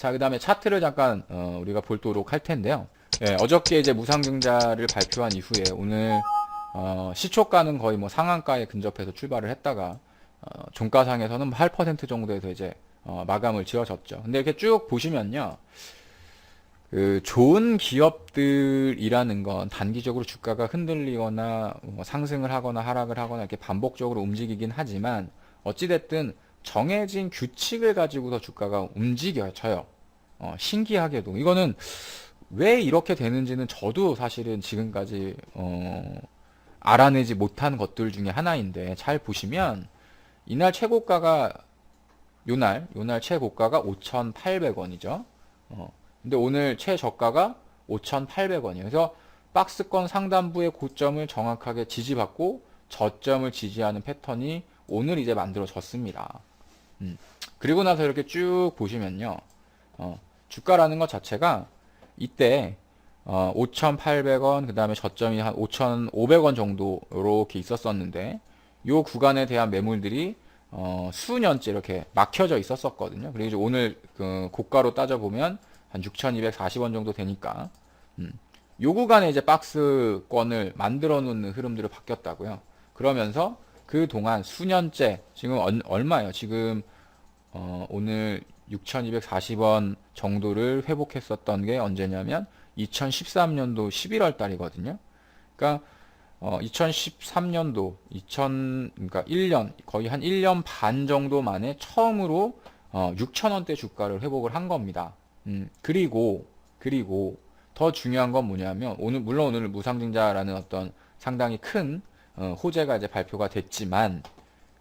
자, 그 다음에 차트를 잠깐 우리가 보도록 할 텐데요. 예, 어저께 이제 무상증자를 발표한 이후에 오늘 시초가는 거의 뭐 상한가에 근접해서 출발을 했다가 종가상에서는 8% 정도에서 이제 마감을 지어졌죠. 근데 이렇게 쭉 보시면요. 그 좋은 기업들이라는 건 단기적으로 주가가 흔들리거나 뭐 상승을 하거나 하락을 하거나 이렇게 반복적으로 움직이긴 하지만 어찌됐든 정해진 규칙을 가지고서 주가가 움직여져요. 신기하게도 이거는 왜 이렇게 되는지는 저도 사실은 지금까지 알아내지 못한 것들 중에 하나인데, 잘 보시면 이날 최고가가 요날 최고가가 5,800원이죠. 근데 오늘 최저가가 5,800원이에요. 그래서 박스권 상단부의 고점을 정확하게 지지받고 저점을 지지하는 패턴이 오늘 이제 만들어졌습니다. 그리고 나서 이렇게 쭉 보시면요. 주가라는 것 자체가 이때 5,800원, 그 다음에 저점이 한 5,500원 정도 이렇게 있었었는데, 요 구간에 대한 매물들이 수년째 이렇게 막혀져 있었었거든요. 그리고 이제 오늘 그 고가로 따져보면 한 6,240원 정도 되니까, 요 구간에 이제 박스권을 만들어 놓는 흐름들을 바뀌었다고요. 그러면서 그 동안 수년째, 지금 얼마예요? 지금 오늘 6,240원 정도를 회복했었던 게 언제냐면 2013년도 11월 달이거든요. 그러니까 2013년도 그러니까 1년, 거의 한 1년 반 정도 만에 처음으로 6,000원대 주가를 회복을 한 겁니다. 그리고 더 중요한 건 뭐냐면, 물론 오늘 무상증자라는 어떤 상당히 큰 호재가 이제 발표가 됐지만,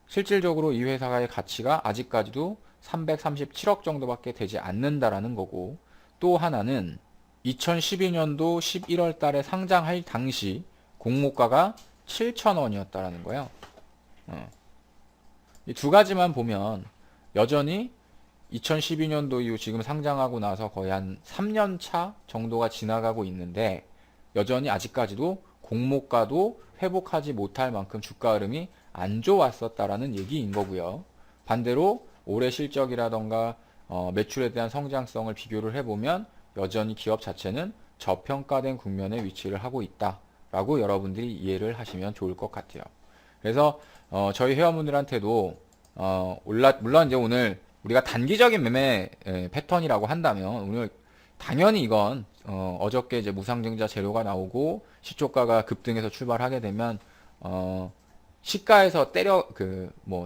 실질적으로 이 회사의 가치가 아직까지도 337억 정도밖에 되지 않는다라는 거고, 또 하나는 2012년도 11월 달에 상장할 당시 공모가가 7,000원이었다라는 거예요. 이 두 가지만 보면 여전히 2012년도 이후 지금 상장하고 나서 거의 한 3년 차 정도가 지나가고 있는데, 여전히 아직까지도 공모가도 회복하지 못할 만큼 주가 흐름이 안 좋았었다라는 얘기인 거고요. 반대로 올해 실적이라던가 매출에 대한 성장성을 비교를 해보면 여전히 기업 자체는 저평가된 국면에 위치를 하고 있다라고 여러분들이 이해를 하시면 좋을 것 같아요. 그래서 저희 회원분들한테도 물론 이제 오늘 우리가 단기적인 매매 패턴이라고 한다면, 오늘 당연히 이건 어저께 이제 무상증자 재료가 나오고 시초가가 급등해서 출발하게 되면 시가에서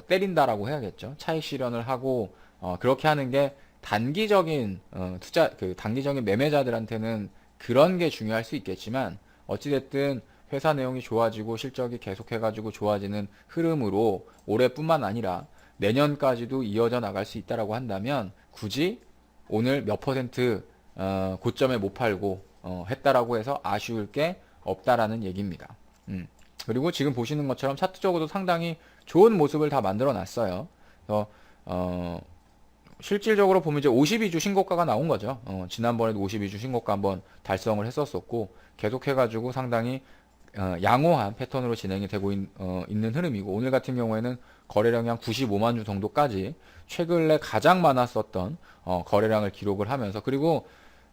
때린다라고 해야겠죠. 차익 실현을 하고 그렇게 하는 게 단기적인 단기적인 매매자들한테는 그런 게 중요할 수 있겠지만, 어찌됐든 회사 내용이 좋아지고 실적이 계속해가지고 좋아지는 흐름으로 올해뿐만 아니라 내년까지도 이어져 나갈 수 있다라고 한다면, 굳이 오늘 몇 퍼센트 고점에 못 팔고 했다라고 해서 아쉬울 게 없다라는 얘기입니다. 그리고 지금 보시는 것처럼 차트적으로도 상당히 좋은 모습을 다 만들어 놨어요. 그래서 실질적으로 보면 이제 52주 신고가가 나온 거죠. 지난번에도 52주 신고가 한번 달성을 했었었고, 계속해가지고 상당히 양호한 패턴으로 진행이 되고 있는 흐름이고, 오늘 같은 경우에는 거래량이 한 95만 주 정도까지 최근에 가장 많았었던 거래량을 기록을 하면서, 그리고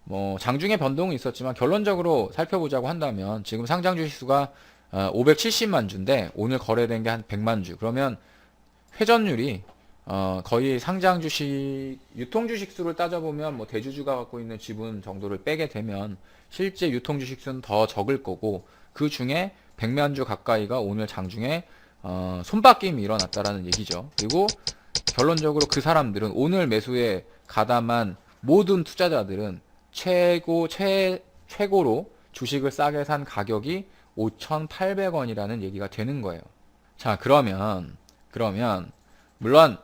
뭐 장중에 변동은 있었지만 결론적으로 살펴보자고 한다면 지금 상장 주식수가 570만 주인데 오늘 거래된 게 한 100만 주. 그러면 회전율이 거의 상장 주식, 유통 주식 수를 따져보면 뭐 대주주가 갖고 있는 지분 정도를 빼게 되면 실제 유통 주식 수는 더 적을 거고, 그 중에 100만 주 가까이가 오늘 장중에 손바뀜이 일어났다라는 얘기죠. 그리고 결론적으로 그 사람들은, 오늘 매수에 가담한 모든 투자자들은 최고로 주식을 싸게 산 가격이 5,800원이라는 얘기가 되는 거예요. 자, 그러면 물론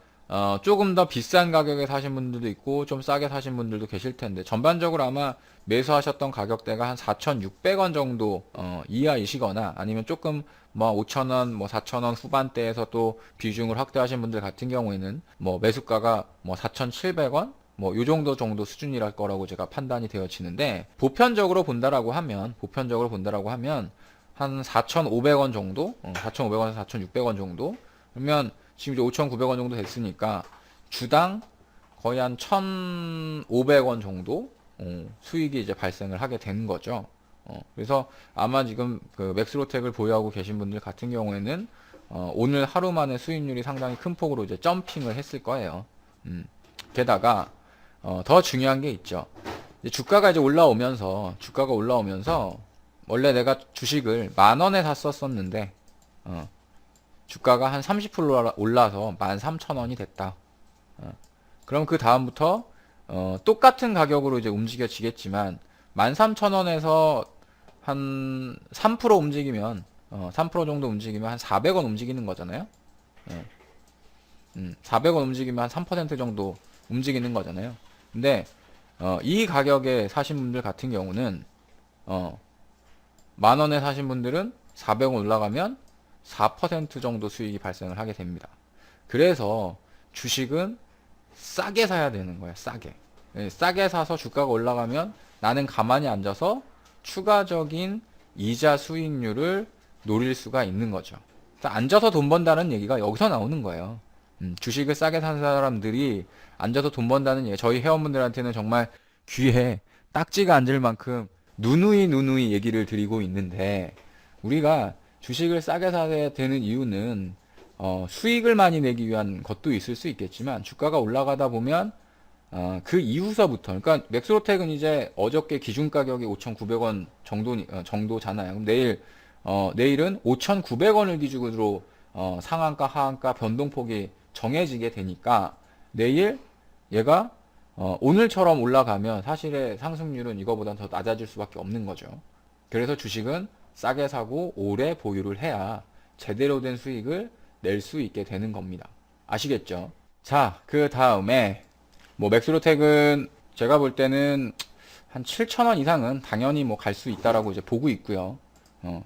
조금 더 비싼 가격에 사신 분들도 있고 좀 싸게 사신 분들도 계실 텐데, 전반적으로 아마 매수하셨던 가격대가 한 4,600원 정도 이하이시거나, 아니면 조금 뭐 5,000원, 뭐 4,000원 후반대에서 또 비중을 확대하신 분들 같은 경우에는 뭐 매수가가 뭐 4,700원 뭐 요 정도 수준이랄 거라고 제가 판단이 되어지는데, 보편적으로 본다라고 하면 한 4,500원 정도, 4,500원에서 4,600원 정도, 그러면 지금 이제 5,900원 정도 됐으니까 주당 거의 한 1,500원 정도 수익이 이제 발생을 하게 되는 거죠. 그래서 아마 지금 그 맥스로텍을 보유하고 계신 분들 같은 경우에는 오늘 하루 만에 수익률이 상당히 큰 폭으로 이제 점핑을 했을 거예요. 게다가 더 중요한 게 있죠. 이제 주가가 올라오면서 원래 내가 주식을 10,000원에 샀었었는데 주가가 한 30% 올라서 13,000원이 됐다. 그럼 그 다음부터 똑같은 가격으로 이제 움직여지겠지만 13,000원에서 한 3% 움직이면 3% 정도 움직이면 한 400원 움직이는 거잖아요. 400원 움직이면 한 3% 정도 움직이는 거잖아요. 근데 이 가격에 사신 분들 같은 경우는 10,000원에 사신 분들은 400원 올라가면 4% 정도 수익이 발생을 하게 됩니다. 그래서 주식은 싸게 사야 되는 거예요. 싸게. 싸게 사서 주가가 올라가면 나는 가만히 앉아서 추가적인 이자 수익률을 노릴 수가 있는 거죠. 앉아서 돈 번다는 얘기가 여기서 나오는 거예요. 주식을 싸게 산 사람들이 앉아서 돈 번다는 얘기, 저희 회원분들한테는 정말 귀에 딱지가 앉을 만큼 누누이 얘기를 드리고 있는데, 우리가 주식을 싸게 사야 되는 이유는 수익을 많이 내기 위한 것도 있을 수 있겠지만, 주가가 올라가다 보면 그 이후서부터, 그러니까 맥스로텍은 이제 어저께 기준 가격이 5,900원 정도잖아요. 그럼 내일은 5,900원을 기준으로 상한가 하한가 변동폭이 정해지게 되니까, 내일 얘가 오늘처럼 올라가면 사실의 상승률은 이거보다 더 낮아질 수밖에 없는 거죠. 그래서 주식은 싸게 사고 오래 보유를 해야 제대로 된 수익을 낼 수 있게 되는 겁니다. 아시겠죠? 자, 그 다음에 뭐 맥스로텍은 제가 볼 때는 한 7,000원 이상은 당연히 뭐 갈 수 있다라고 이제 보고 있고요.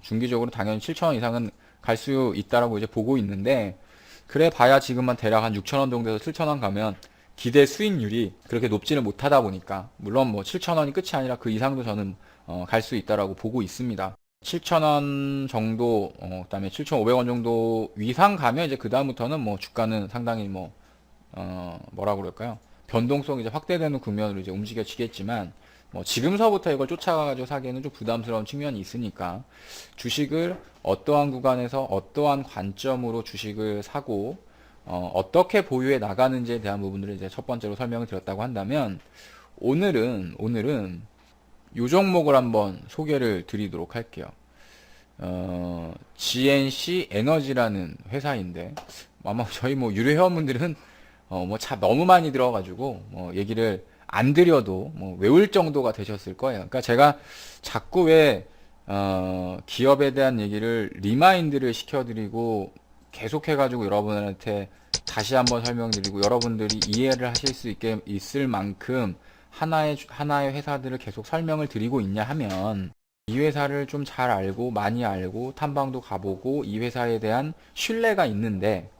중기적으로 당연히 7,000원 이상은 갈 수 있다라고 이제 보고 있는데, 그래 봐야 지금만 대략 한 6,000원 정도에서 7,000원 가면 기대 수익률이 그렇게 높지는 못하다 보니까, 물론 뭐 7,000원이 끝이 아니라 그 이상도 저는 갈 수 있다라고 보고 있습니다. 7,000원 정도, 그다음에 7,500원 정도 위상 가면 이제 그 다음부터는 뭐 주가는 상당히 뭐 뭐라 그럴까요? 변동성이 이제 확대되는 국면으로 이제 움직여지겠지만, 뭐 지금서부터 이걸 쫓아가가지고 사기에는 좀 부담스러운 측면이 있으니까, 주식을 어떠한 구간에서 어떠한 관점으로 주식을 사고 어떻게 보유해 나가는지에 대한 부분들을 이제 첫 번째로 설명을 드렸다고 한다면, 오늘은 요 종목을 한번 소개를 드리도록 할게요. GNC 에너지라는 회사인데, 아마 저희 뭐 유료 회원분들은 뭐 참 너무 많이 들어가지고 뭐 얘기를 안 드려도 뭐 외울 정도가 되셨을 거예요. 그러니까 제가 자꾸 왜 기업에 대한 얘기를 리마인드를 시켜드리고 계속해가지고 여러분한테 다시 한번 설명드리고 여러분들이 이해를 하실 수 있게 있을 만큼 하나의 회사들을 계속 설명을 드리고 있냐 하면, 이 회사를 좀 잘 알고 많이 알고 탐방도 가보고 이 회사에 대한 신뢰가 있는데,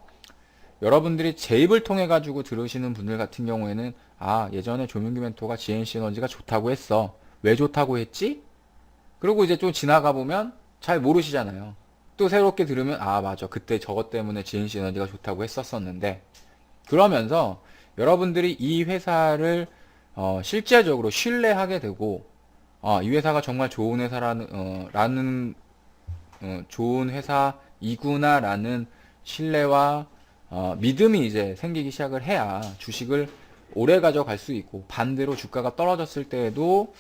여러분들이 제 입을 통해 가지고 들으시는 분들 같은 경우에는, 아, 예전에 조민규 멘토가 GNC 에너지가 좋다고 했어. 왜 좋다고 했지? 그리고 이제 좀 지나가 보면 잘 모르시잖아요. 또 새롭게 들으면, 아, 맞아, 그때 저것 때문에 GNC 에너지가 좋다고 했었었는데, 그러면서 여러분들이 이 회사를 실제적으로 신뢰하게 되고, 이 회사가 정말 좋은 좋은 회사이구나라는 신뢰와 믿음이 이제 생기기 시작을 해야 주식을 오래 가져갈 수 있고, 반대로 주가가 떨어졌을 때에도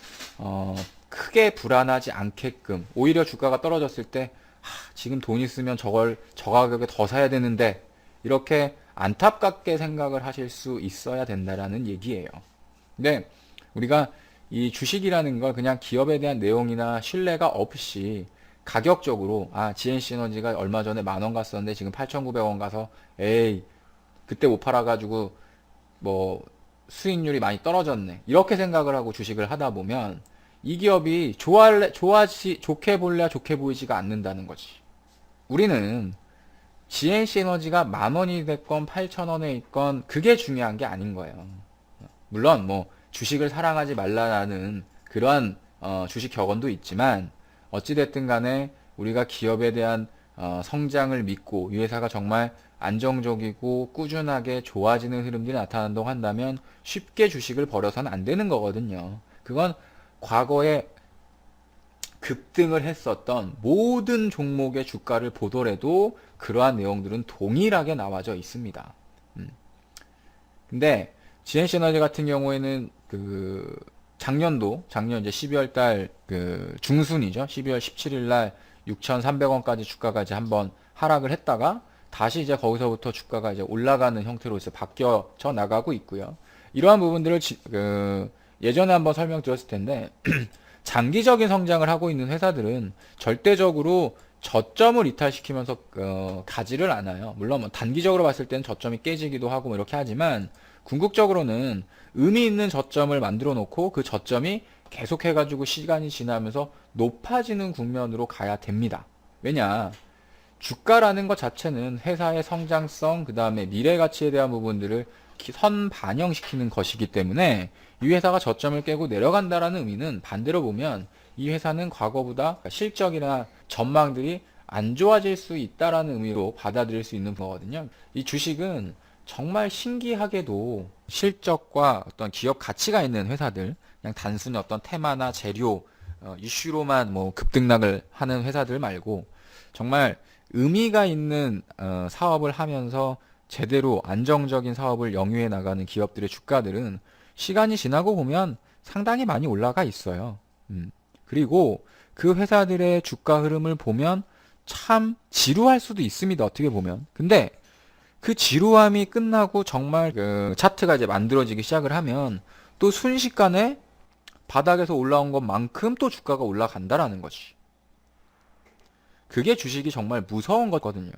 크게 불안하지 않게끔, 오히려 주가가 떨어졌을 때 지금 돈 있으면 저걸 저 가격에 더 사야 되는데, 이렇게 안타깝게 생각을 하실 수 있어야 된다라는 얘기예요. 근데 우리가 이 주식이라는 걸 그냥 기업에 대한 내용이나 신뢰가 없이 가격적으로, GNC 에너지가 얼마 전에 10,000원 갔었는데 지금 8,900원 가서 에이 그때 못 팔아가지고 뭐 수익률이 많이 떨어졌네, 이렇게 생각을 하고 주식을 하다 보면 이 기업이 좋게 볼래야 좋게 보이지가 않는다는 거지. 우리는 GNC 에너지가 10,000원이 됐건 8,000원에 있건 그게 중요한 게 아닌 거예요. 물론 뭐 주식을 사랑하지 말라는 그러한 주식 격언도 있지만, 어찌됐든 간에 우리가 기업에 대한 성장을 믿고 이 회사가 정말 안정적이고 꾸준하게 좋아지는 흐름들이 나타난다고 한다면 쉽게 주식을 버려서는 안 되는 거거든요. 그건 과거에 급등을 했었던 모든 종목의 주가를 보더라도 그러한 내용들은 동일하게 나와져 있습니다. 근데 GNC 에너지 같은 경우에는 작년 이제 12월 달 중순이죠. 12월 17일 날 6,300원까지 주가가 이제 한번 하락을 했다가 다시 이제 거기서부터 주가가 이제 올라가는 형태로 이제 바뀌어져 나가고 있고요. 이러한 부분들을 예전에 한번 설명드렸을 텐데 장기적인 성장을 하고 있는 회사들은 절대적으로 저점을 이탈시키면서 가지를 않아요. 물론 뭐 단기적으로 봤을 때는 저점이 깨지기도 하고 뭐 이렇게 하지만 궁극적으로는 의미 있는 저점을 만들어 놓고 그 저점이 계속해 가지고 시간이 지나면서 높아지는 국면으로 가야 됩니다. 왜냐? 주가라는 것 자체는 회사의 성장성, 그 다음에 미래 가치에 대한 부분들을 선반영시키는 것이기 때문에 이 회사가 저점을 깨고 내려간다라는 의미는 반대로 보면 이 회사는 과거보다 실적이나 전망들이 안 좋아질 수 있다라는 의미로 받아들일 수 있는 거거든요. 이 주식은 정말 신기하게도 실적과 어떤 기업 가치가 있는 회사들, 그냥 단순히 어떤 테마나 재료, 이슈로만 뭐 급등락을 하는 회사들 말고 정말 의미가 있는 사업을 하면서 제대로 안정적인 사업을 영위해 나가는 기업들의 주가들은 시간이 지나고 보면 상당히 많이 올라가 있어요. 그리고 그 회사들의 주가 흐름을 보면 참 지루할 수도 있습니다. 어떻게 보면. 근데 그 지루함이 끝나고 정말 차트가 이제 만들어지기 시작을 하면 또 순식간에 바닥에서 올라온 것만큼 또 주가가 올라간다라는 거지. 그게 주식이 정말 무서운 거거든요.